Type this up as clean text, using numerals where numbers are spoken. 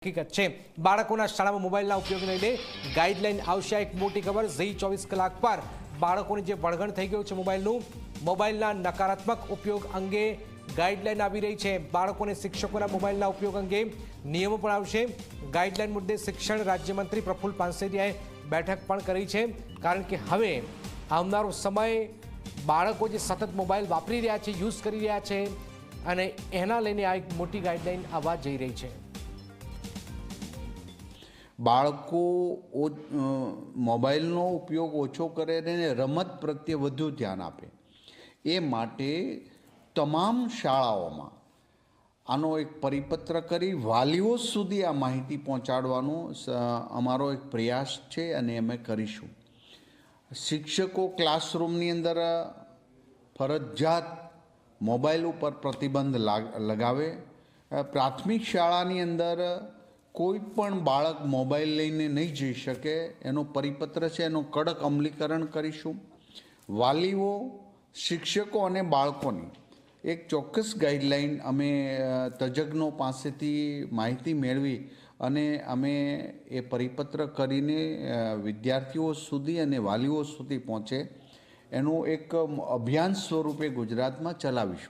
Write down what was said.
હકીકત છે બાળકોના શાળામાં મોબાઈલના ઉપયોગને લઈને ગાઈડલાઈન આવશે। એક મોટી ખબર ઝી 24 કલાક પર બાળકોની જે વળગણ થઈ ગયું છે મોબાઈલના નકારાત્મક ઉપયોગ અંગે ગાઈડલાઈન આવી રહી છે। બાળકોને શિક્ષકોના મોબાઈલના ઉપયોગ અંગે નિયમો પણ આવશે। ગાઈડલાઈન મુદ્દે શિક્ષણ રાજ્યમંત્રી પ્રફુલ્લ પાનસેરિયાએ બેઠક પણ કરી છે, કારણ કે હવે આવનારો સમય બાળકો જે સતત મોબાઈલ વાપરી રહ્યા છે, યુઝ કરી રહ્યા છે, અને એના લઈને આ એક મોટી ગાઈડલાઈન આવવા જઈ રહી છે। બાળકો મોબાઈલનો ઉપયોગ ઓછો કરે અને રમત પ્રત્યે વધુ ધ્યાન આપે એ માટે તમામ શાળાઓમાં આનો એક પરિપત્ર કરી વાલીઓ સુધી આ માહિતી પહોંચાડવાનો અમારો એક પ્રયાસ છે અને અમે કરીશું। શિક્ષકો ક્લાસરૂમની અંદર ફરજિયાત મોબાઈલ ઉપર પ્રતિબંધ લગાવે। પ્રાથમિક શાળાની અંદર કોઈ પણ બાળક મોબાઈલ લઈને નહીં જઈ શકે એનો પરિપત્ર છે, એનું કડક અમલીકરણ કરીશું। વાલીઓ, શિક્ષકો અને બાળકોની એક ચોક્કસ ગાઈડલાઈન અમે તજજ્ઞો પાસેથી માહિતી મેળવી અને અમે એ પરિપત્ર કરીને વિદ્યાર્થીઓ સુધી અને વાલીઓ સુધી પહોંચે એનું એક અભિયાન સ્વરૂપે ગુજરાતમાં ચલાવીશું।